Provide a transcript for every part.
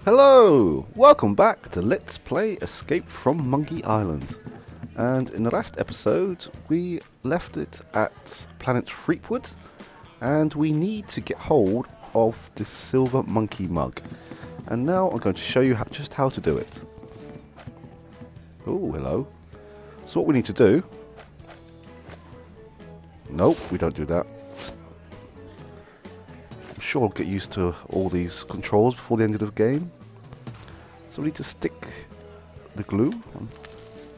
Hello! Welcome back to Let's Play Escape from Monkey Island. And in the last episode, we left it at planet Threepwood, and we need to get hold of this silver monkey mug. And now I'm going to show you just how to do it. Oh, hello. So what we need to do... Nope, we don't do that. I'm sure I'll get used to all these controls before the end of the game. So we need to stick the glue on.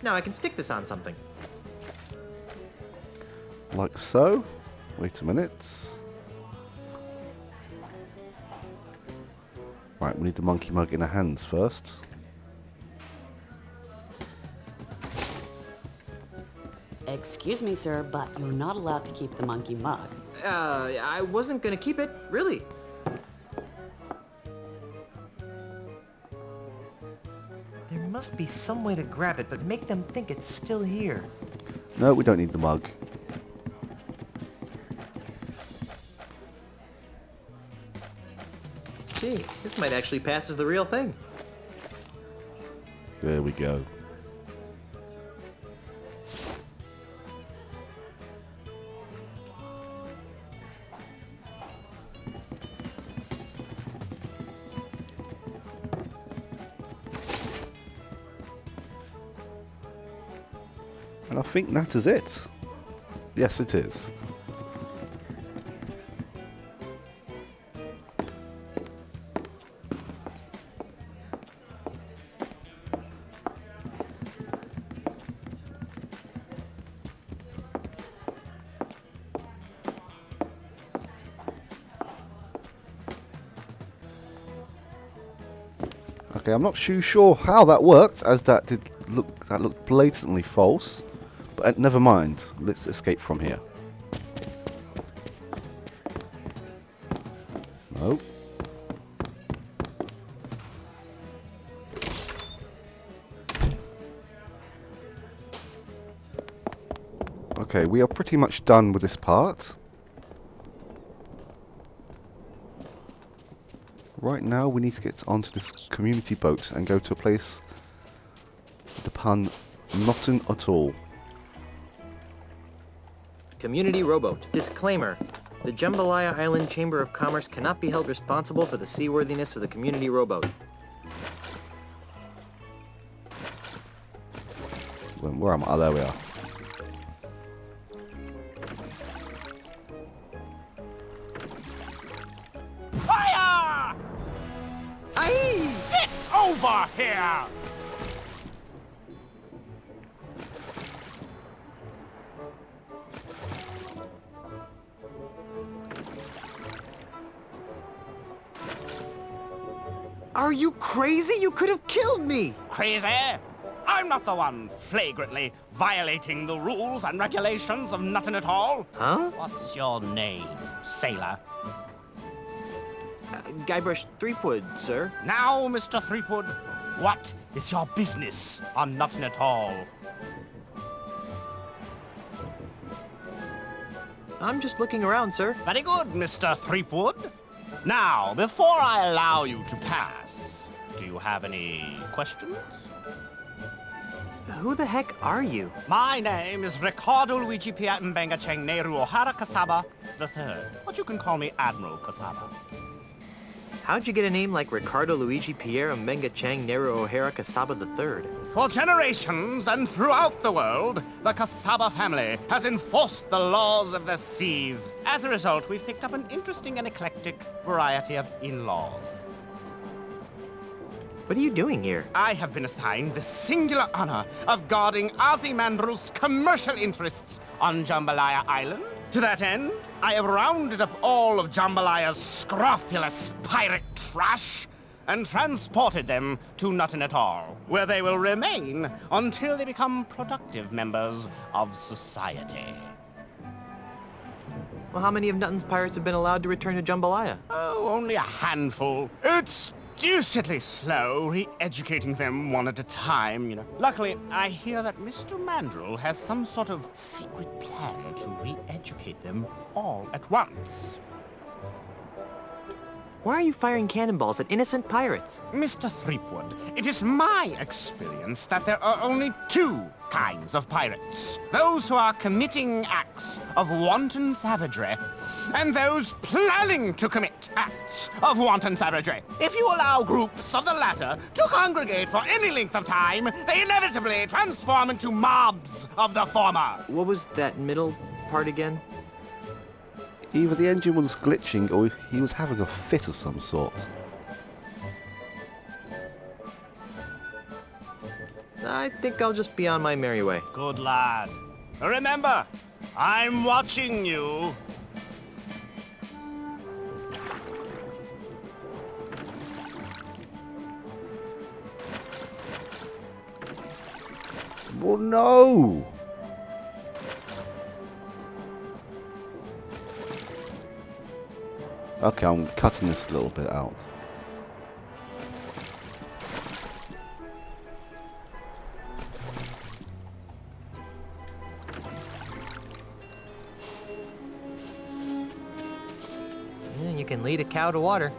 Now I can stick this on something. Like so. Wait a minute. Right, we need the monkey mug in our hands first. Excuse me, sir, but you're not allowed to keep the monkey mug. I wasn't gonna keep it, really. There must be some way to grab it, but make them think it's still here. No, we don't need the mug. Gee, this might actually pass as the real thing. There we go. And I think that is it. Yes, it is. Okay, I'm not too sure how that worked, as that looked blatantly false. But never mind. Let's escape from here. No. Okay, we are pretty much done with this part. Right now, we need to get onto this community boat and go to a place with the pun "notin' at all." Community Rowboat. Disclaimer. The Jambalaya Island Chamber of Commerce cannot be held responsible for the seaworthiness of the Community Rowboat. Where am I? Oh, there we are. Fire! Aye! Get over here! Are you crazy? You could have killed me! Crazy? I'm not the one flagrantly violating the rules and regulations of nothing at all. Huh? What's your name, sailor? Guybrush Threepwood, sir. Now, Mr. Threepwood, what is your business on nothing at all? I'm just looking around, sir. Very good, Mr. Threepwood. Now, before I allow you to pass, do you have any questions? Who the heck are you? My name is Ricardo Luigi Pia Mbenga Cheng Nehru Ohara Kasama III, but you can call me Admiral Kasama. How'd you get a name like Ricardo Luigi Pierre Mbenga Chang Nehru O'Hara Kasaba III? For generations and throughout the world, the Kasaba family has enforced the laws of the seas. As a result, we've picked up an interesting and eclectic variety of in-laws. What are you doing here? I have been assigned the singular honor of guarding Ozymandias' commercial interests on Jambalaya Island. To that end, I have rounded up all of Jambalaya's scrofulous pirate trash and transported them to Nothing at All, where they will remain until they become productive members of society. Well, how many of Nutton's pirates have been allowed to return to Jambalaya? Oh, only a handful. It's deucedly slow re-educating them one at a time, you know. Luckily, I hear that Mr. Mandrill has some sort of secret plan to re-educate them all at once. Why are you firing cannonballs at innocent pirates? Mr. Threepwood, it is my experience that there are only two kinds of pirates. Those who are committing acts of wanton savagery, and those planning to commit acts of wanton savagery. If you allow groups of the latter to congregate for any length of time, they inevitably transform into mobs of the former. What was that middle part again? Either the engine was glitching or he was having a fit of some sort. I think I'll just be on my merry way. Good lad. Remember, I'm watching you. Oh no! Okay, I'm cutting this a little bit out. Yeah, you can lead a cow to water.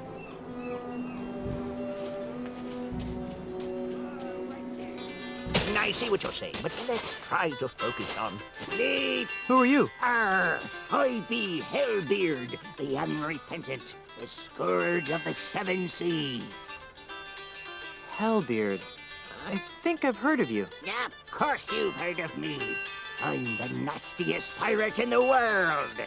I see what you're saying, but let's try to focus on sleep. Who are you? I be Hellbeard, the Unrepentant, the scourge of the seven seas. Hellbeard. I think I've heard of you. Yeah, of course you've heard of me. I'm the nastiest pirate in the world.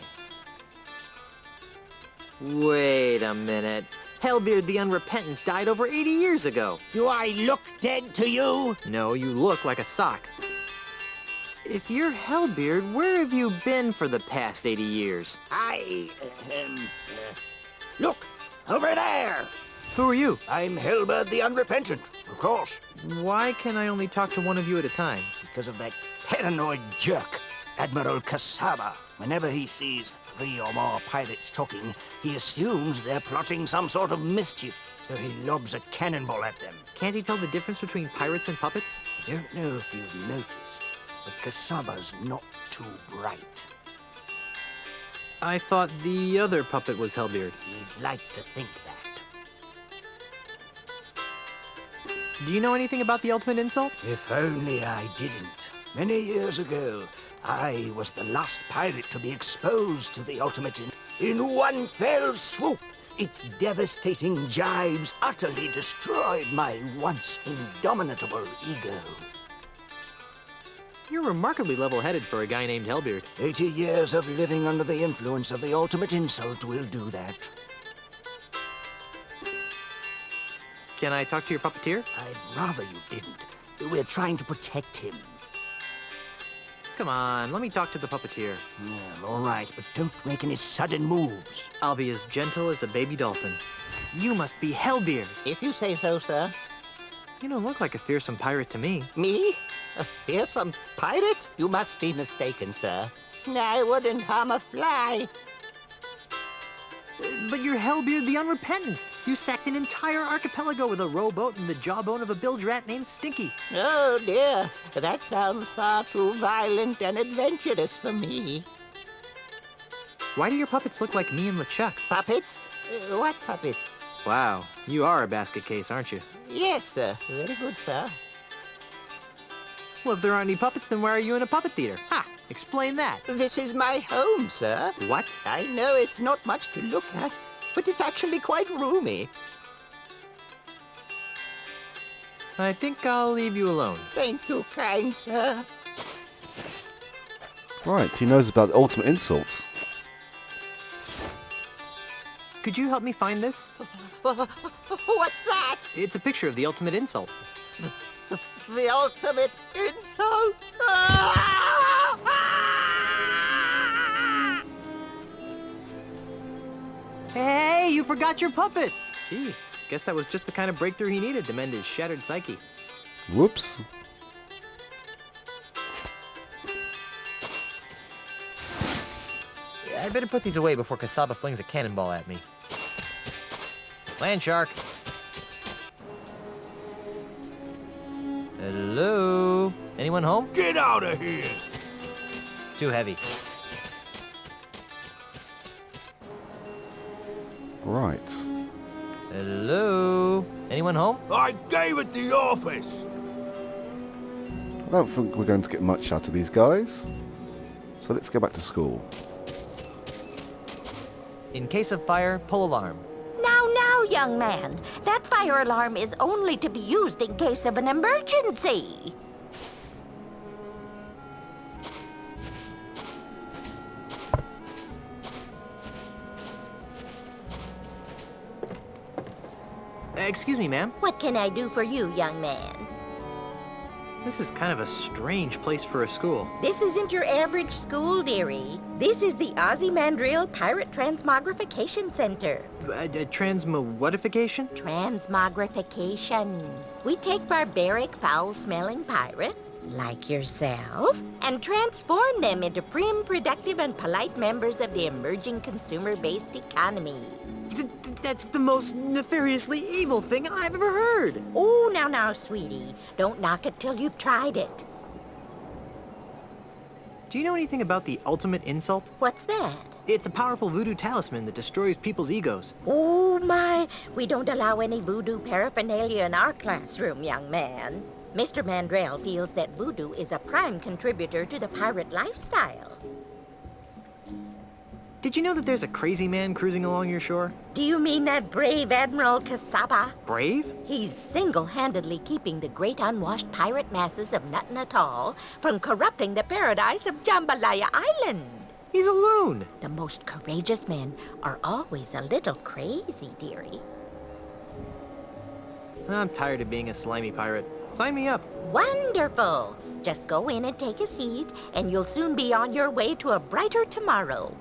Wait a minute. Hellbeard the Unrepentant died over 80 years ago. Do I look dead to you? No, you look like a sock. If you're Hellbeard, where have you been for the past 80 years? Look, over there. Who are you? I'm Hellbeard the Unrepentant, of course. Why can I only talk to one of you at a time? Because of that paranoid jerk, Admiral Kasama. Whenever he sees 3 or more pirates talking, he assumes they're plotting some sort of mischief, so he lobs a cannonball at them. Can't he tell the difference between pirates and puppets? I don't know if you've noticed, but Kasama's not too bright. I thought the other puppet was Hellbeard. You'd like to think that. Do you know anything about the ultimate insult? If only I didn't. Many years ago, I was the last pirate to be exposed to the ultimate in one fell swoop. Its devastating jibes utterly destroyed my once indomitable ego. You're remarkably level-headed for a guy named Hellbeard. 80 years of living under the influence of the ultimate insult will do that. Can I talk to your puppeteer? I'd rather you didn't. We're trying to protect him. Come on, let me talk to the puppeteer. Well, all right, but don't make any sudden moves. I'll be as gentle as a baby dolphin. You must be Hellbeard. If you say so, sir. You don't look like a fearsome pirate to me. Me? A fearsome pirate? You must be mistaken, sir. I wouldn't harm a fly. But you're Hellbeard the Unrepentant. You sacked an entire archipelago with a rowboat and the jawbone of a bilge rat named Stinky. Oh, dear. That sounds far too violent and adventurous for me. Why do your puppets look like me and LeChuck? Puppets? What puppets? Wow, you are a basket case, aren't you? Yes, sir. Very good, sir. Well, if there aren't any puppets, then why are you in a puppet theater? Ha! Explain that. This is my home, sir. What? I know it's not much to look at, but it's actually quite roomy. I think I'll leave you alone. Thank you, kind sir. Right, he knows about the ultimate insults. Could you help me find this? What's that? It's a picture of the ultimate insult. The ultimate insult? Hey, you forgot your puppets! Gee, guess that was just the kind of breakthrough he needed to mend his shattered psyche. Whoops. I'd better put these away before Kasaba flings a cannonball at me. Land shark! Hello? Anyone home? Get out of here! Too heavy. Right. Hello? Anyone home? I gave it the office. I don't think we're going to get much out of these guys. So let's go back to school. In case of fire, pull alarm. Now, young man. That fire alarm is only to be used in case of an emergency. Excuse me, ma'am. What can I do for you, young man? This is kind of a strange place for a school. This isn't your average school, dearie. This is the Ozymandial Pirate Transmogrification Center. Transmowatification? Transmogrification. We take barbaric, foul-smelling pirates, like yourself, and transform them into prim, productive, and polite members of the emerging consumer-based economy. That's the most nefariously evil thing I've ever heard. Oh, now, sweetie. Don't knock it till you've tried it. Do you know anything about the ultimate insult? What's that? It's a powerful voodoo talisman that destroys people's egos. Oh, my. We don't allow any voodoo paraphernalia in our classroom, young man. Mr. Mandrell feels that voodoo is a prime contributor to the pirate lifestyle. Did you know that there's a crazy man cruising along your shore? Do you mean that brave Admiral Kasama? Brave? He's single-handedly keeping the great unwashed pirate masses of Nuttin Atoll from corrupting the paradise of Jambalaya Island. He's a loon. The most courageous men are always a little crazy, dearie. I'm tired of being a slimy pirate. Sign me up. Wonderful! Just go in and take a seat, and you'll soon be on your way to a brighter tomorrow.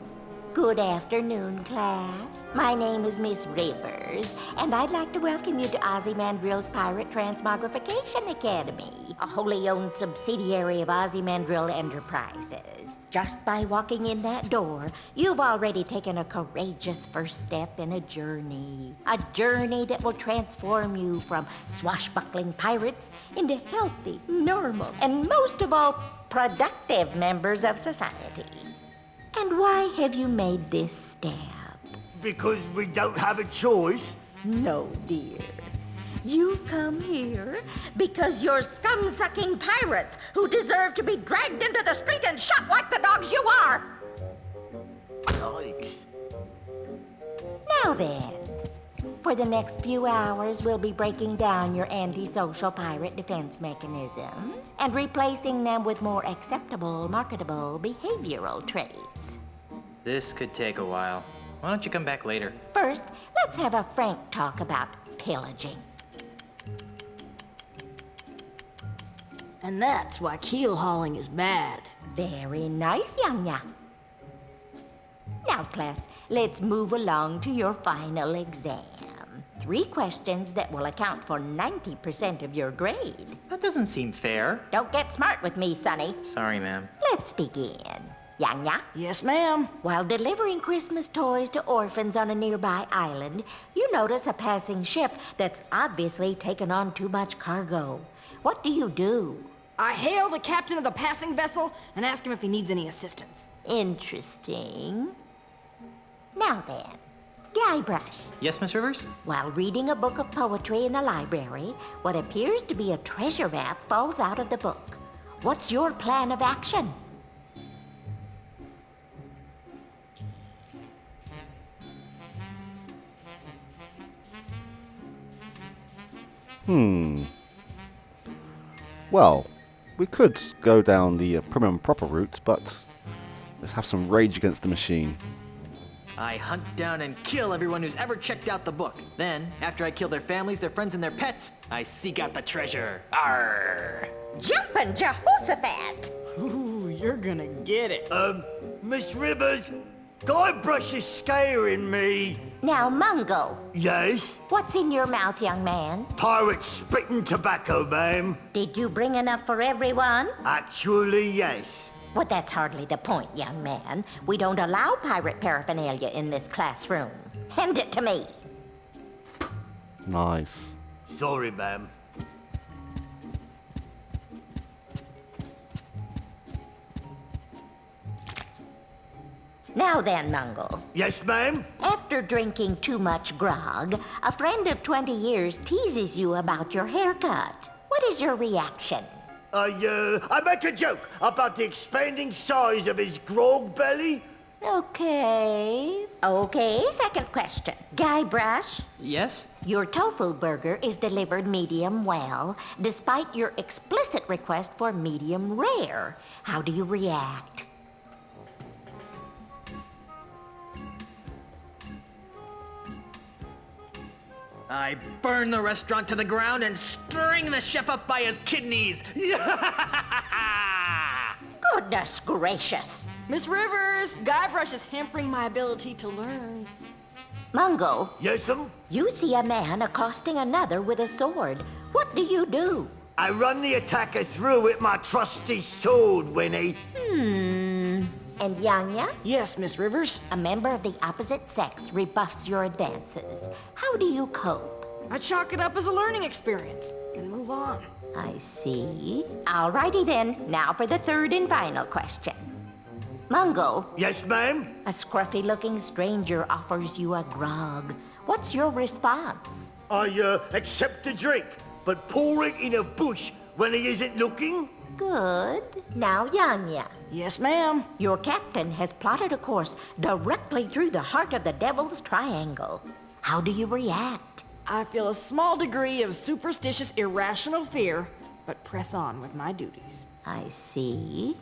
Good afternoon, class. My name is Miss Rivers, and I'd like to welcome you to Ozymandial's Pirate Transmogrification Academy, a wholly owned subsidiary of Ozymandial Enterprises. Just by walking in that door, you've already taken a courageous first step in a journey that will transform you from swashbuckling pirates into healthy, normal, and most of all, productive members of society. And why have you made this step? Because we don't have a choice. No, dear. You come here because you're scum-sucking pirates who deserve to be dragged into the street and shot like the dogs you are. Yikes. Now then, for the next few hours, we'll be breaking down your antisocial pirate defense mechanisms and replacing them with more acceptable, marketable behavioral traits. This could take a while. Why don't you come back later? First, let's have a frank talk about pillaging. And that's why keel hauling is bad. Very nice, Yanya. Now, class, let's move along to your final exam. 3 questions that will account for 90% of your grade. That doesn't seem fair. Don't get smart with me, Sonny. Sorry, ma'am. Let's begin. Yanya? Yes, ma'am. While delivering Christmas toys to orphans on a nearby island, you notice a passing ship that's obviously taken on too much cargo. What do? I hail the captain of the passing vessel and ask him if he needs any assistance. Interesting. Now then, Guybrush. Yes, Miss Rivers? While reading a book of poetry in the library, what appears to be a treasure map falls out of the book. What's your plan of action? Well, we could go down the prim and proper route, but let's have some rage against the machine. I hunt down and kill everyone who's ever checked out the book. Then, after I kill their families, their friends, and their pets, I seek out the treasure. Arr! Jumpin' Jehoshaphat! Ooh, you're gonna get it. Miss Rivers, Guybrush is scaring me. Now, Mungo, Yes? what's in your mouth, young man? Pirate spitting tobacco, ma'am. Did you bring enough for everyone? Actually, yes. Well, that's hardly the point, young man. We don't allow pirate paraphernalia in this classroom. Hand it to me. Nice. Sorry, ma'am. Now Now then, Mungle. Yes, ma'am? After drinking too much grog, a friend of 20 years teases you about your haircut. What is your reaction? I make a joke about the expanding size of his grog belly. Okay, second question. Guybrush, Yes? your tofu burger is delivered medium well, despite your explicit request for medium rare. How do you react? I burn the restaurant to the ground and string the chef up by his kidneys. Goodness gracious. Miss Rivers, Guybrush is hampering my ability to learn. Mungo, Yes'm? you see a man accosting another with a sword. What do? I run the attacker through with my trusty sword, Winnie. And Yanya, Yes, Miss Rivers. a member of the opposite sex rebuffs your advances. How do you cope? I chalk it up as a learning experience and move on. I see. Alrighty then, now for the third and final question. Mungo, Yes, ma'am? a scruffy-looking stranger offers you a grog. What's your response? I accept the drink, but pour it in a bush when he isn't looking. Good. Now, Yanya. Yes, ma'am. Your captain has plotted a course directly through the heart of the Devil's Triangle. How do you react? I feel a small degree of superstitious, irrational fear, but press on with my duties. I see.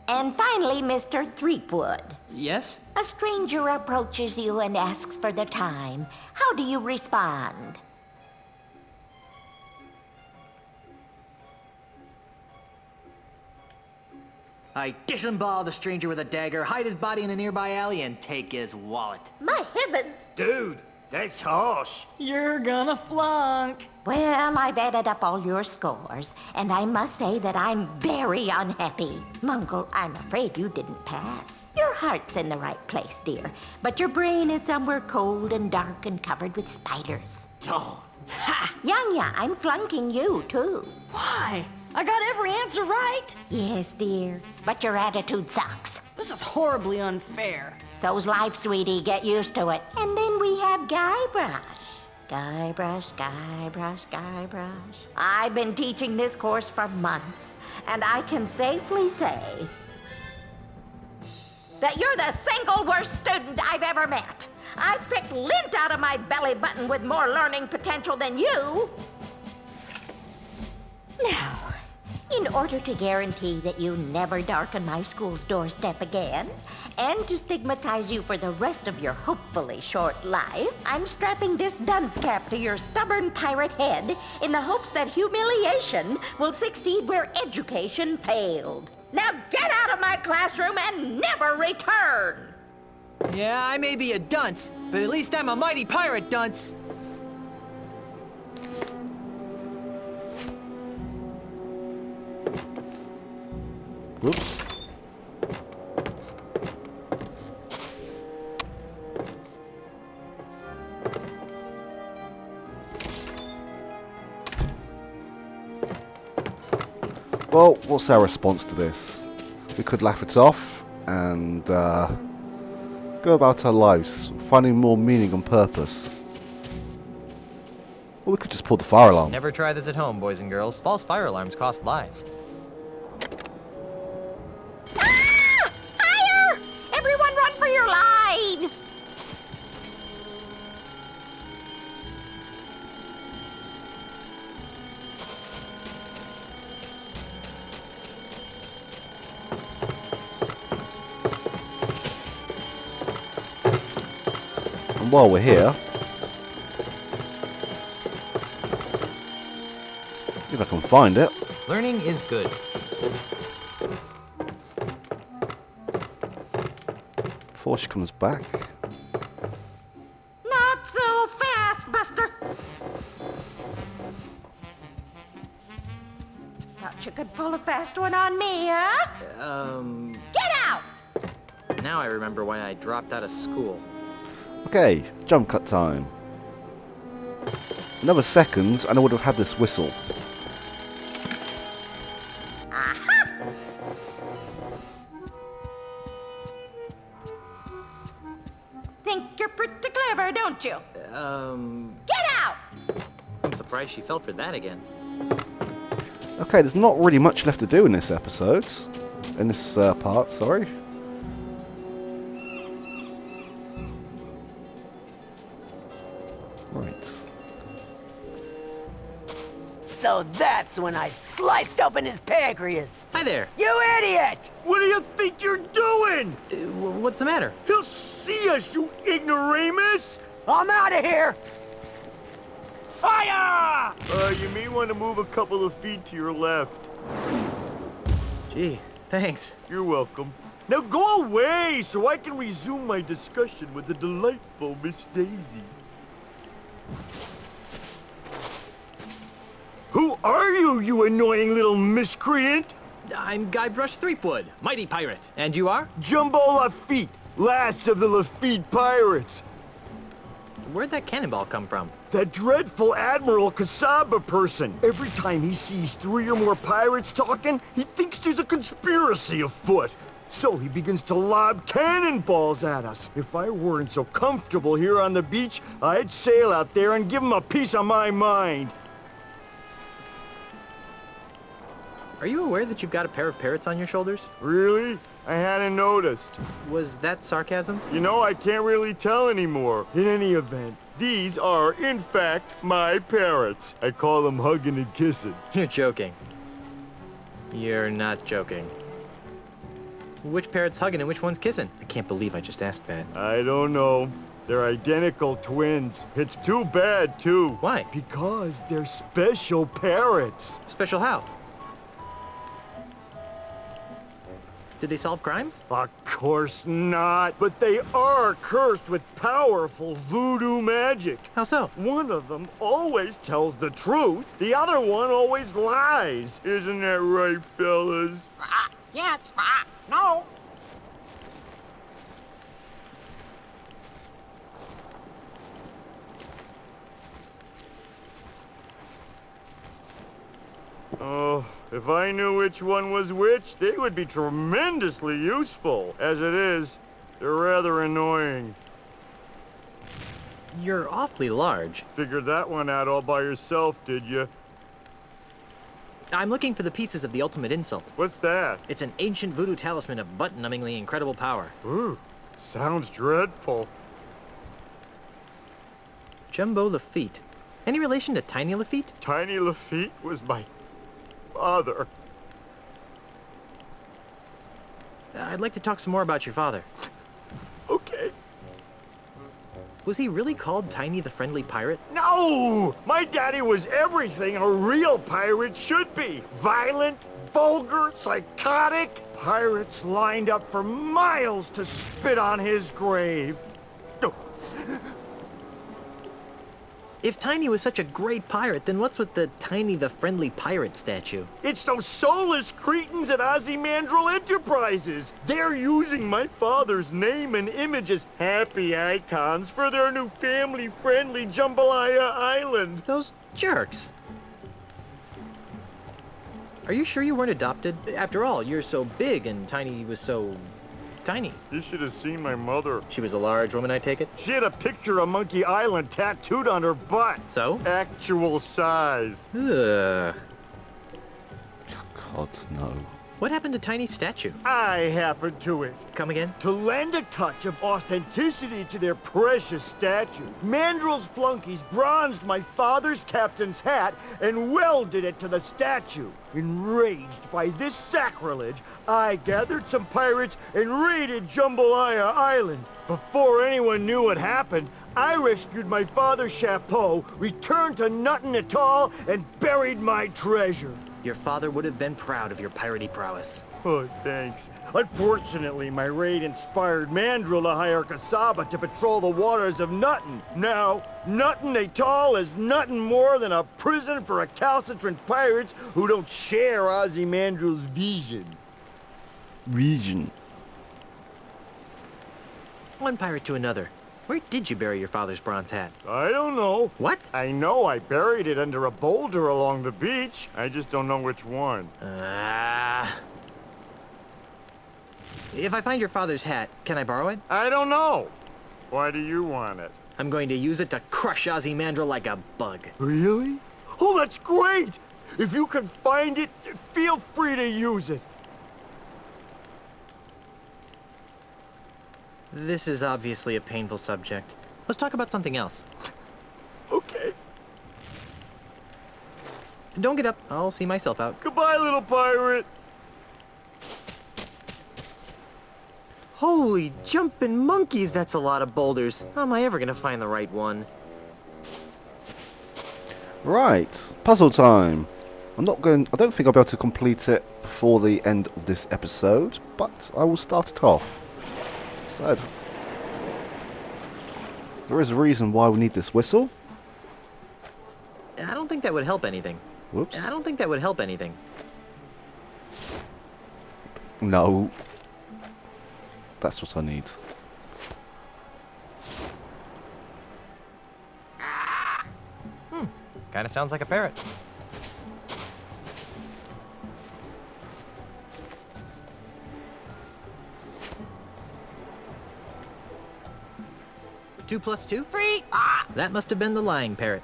And finally, Mr. Threepwood. Yes? A stranger approaches you and asks for the time. How do you respond? I disembowel the stranger with a dagger, hide his body in a nearby alley, and take his wallet. My heavens! Dude, that's harsh. You're gonna flunk. Well, I've added up all your scores, and I must say that I'm very unhappy. Mungle, I'm afraid you didn't pass. Your heart's in the right place, dear, but your brain is somewhere cold and dark and covered with spiders. Darn. Ha! Yanya, I'm flunking you, too. Why? I got every answer right. Yes, dear, but your attitude sucks. This is horribly unfair. So's life, sweetie. Get used to it. And then we have Guybrush. Guybrush. I've been teaching this course for months, and I can safely say that you're the single worst student I've ever met. I've picked lint out of my belly button with more learning potential than you. Now, in order to guarantee that you never darken my school's doorstep again, and to stigmatize you for the rest of your hopefully short life, I'm strapping this dunce cap to your stubborn pirate head in the hopes that humiliation will succeed where education failed. Now get out of my classroom and never return! Yeah, I may be a dunce, but at least I'm a mighty pirate dunce. Whoops. Well, what's our response to this? We could laugh it off and go about our lives, finding more meaning and purpose. Or we could just pull the fire alarm. Never try this at home, boys and girls. False fire alarms cost lives. Ah! Fire! Everyone run for your lives! And while we're here, if I can find it. Learning is good. Before she comes back. Not so fast, Buster! Thought you could pull a fast one on me, huh? Get out! Now I remember why I dropped out of school. Okay, jump cut time. Another seconds and I would have had this whistle. surprised she fell for that again. Okay, there's not really much left to do in this episode. In this part, sorry. Right. So that's when I sliced open his pancreas. Hi there. You idiot! What do you think you're doing? What's the matter? He'll see us, you ignoramus! I'm out of here! Fire! You may want to move a couple of feet to your left. Gee, thanks. You're welcome. Now go away so I can resume my discussion with the delightful Miss Daisy. Who are you, you annoying little miscreant? I'm Guybrush Threepwood, mighty pirate. And you are? Jumbo Lafitte, last of the Lafitte pirates. Where'd that cannonball come from? That dreadful Admiral Kasama person. Every time he sees 3 or more pirates talking, he thinks there's a conspiracy afoot. So he begins to lob cannonballs at us. If I weren't so comfortable here on the beach, I'd sail out there and give him a piece of my mind. Are you aware that you've got a pair of parrots on your shoulders? Really? I hadn't noticed. Was that sarcasm? You know, I can't really tell anymore. In any event, these are, in fact, my parrots. I call them hugging and kissing. You're joking. You're not joking. Which parrot's hugging and which one's kissing? I can't believe I just asked that. I don't know. They're identical twins. It's too bad, too. Why? Because they're special parrots. Special how? Did they solve crimes? Of course not. But they are cursed with powerful voodoo magic. How so? One of them always tells the truth. The other one always lies. Isn't that right, fellas? Yes. No. Oh, if I knew which one was which, they would be tremendously useful. As it is, they're rather annoying. You're awfully large. Figured that one out all by yourself, did you? I'm looking for the pieces of the ultimate insult. What's that? It's an ancient voodoo talisman of butt-numbingly incredible power. Ooh, sounds dreadful. Jumbo Lafitte. Any relation to Tiny Lafitte? Tiny Lafitte was my father. I'd like to talk some more about your father. Okay. Was he really called Tiny the Friendly Pirate? No! My daddy was everything a real pirate should be. Violent, vulgar, psychotic. Pirates lined up for miles to spit on his grave. If Tiny was such a great pirate, then what's with the Tiny the Friendly Pirate statue? It's those soulless cretins at Ozymandial Enterprises. They're using my father's name and image as happy icons for their new family-friendly Jambalaya Island. Those jerks. Are you sure you weren't adopted? After all, you're so big and Tiny was so... tiny. You should have seen my mother. She was a large woman, I take it? She had a picture of Monkey Island tattooed on her butt. So? Actual size. Ugh. God, no. What happened to Tiny's statue? I happened to it. Come again? To lend a touch of authenticity to their precious statue, Mandrill's flunkies bronzed my father's captain's hat and welded it to the statue. Enraged by this sacrilege, I gathered some pirates and raided Jambalaya Island. Before anyone knew what happened, I rescued my father's chapeau, returned to Nuttin Atoll, and buried my treasure. Your father would have been proud of your piratey prowess. Oh, thanks. Unfortunately, my raid inspired Mandrill to hire Kasama to patrol the waters of Nuttin. Now, Nuttin Atoll is nothing more than a prison for recalcitrant pirates who don't share Ozymandial's vision. Region. One pirate to another. Where did you bury your father's bronze hat? I don't know. What? I know I buried it under a boulder along the beach. I just don't know which one. If I find your father's hat, can I borrow it? I don't know. Why do you want it? I'm going to use it to crush Ozymandial like a bug. Really? Oh, that's great! If you can find it, feel free to use it. This is obviously a painful subject. Let's talk about something else. Okay. Don't get up. I'll see myself out. Goodbye, little pirate. Holy jumping monkeys, that's a lot of boulders. How am I ever gonna find the right one? Right, puzzle time. I don't think I'll be able to complete it before the end of this episode, but I will start it off. So, there is a reason why we need this whistle. I don't think that would help anything. Whoops. I don't think that would help anything. No. That's what I need. Kinda sounds like a parrot. Two plus two? 3! That must have been the lying parrot.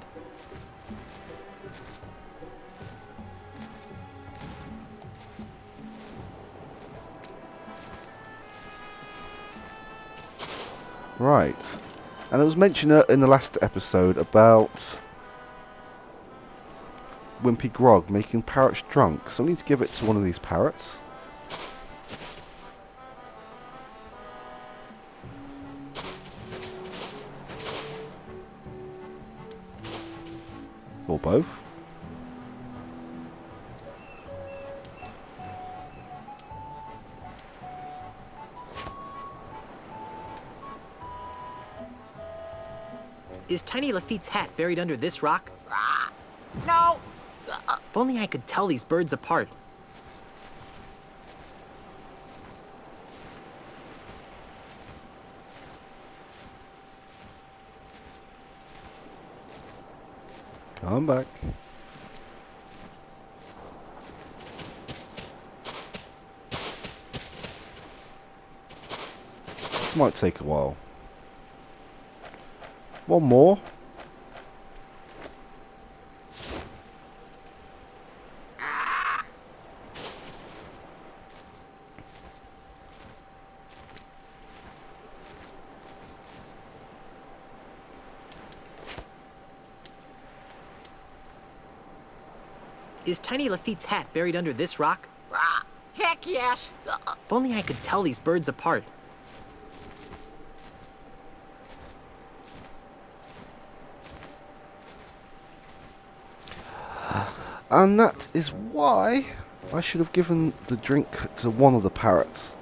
Right. And it was mentioned in the last episode about Wimpy Grog making parrots drunk, so I need to give it to one of these parrots. Or both. Is Tiny Lafitte's hat buried under this rock? No! If only I could tell these birds apart. Come back. This might take a while. One more. Is Tiny Lafitte's hat buried under this rock? Heck yes! If only I could tell these birds apart. And that is why I should have given the drink to one of the parrots.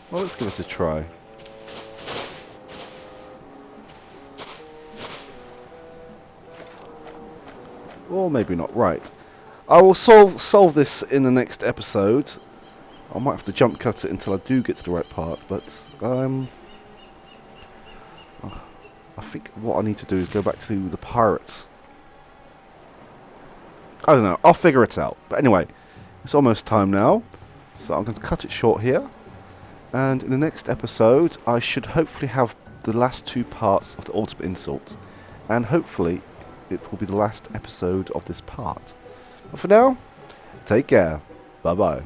Well, let's give it a try. Or maybe not. Right. I will solve this in the next episode. I might have to jump cut it until I do get to the right part, but I think what I need to do is go back to the pirates. I don't know. I'll figure it out. But anyway, it's almost time now, so I'm going to cut it short here. And in the next episode, I should hopefully have the last two parts of the Ultimate Insult, and hopefully it will be the last episode of this part. But for now, take care. Bye bye.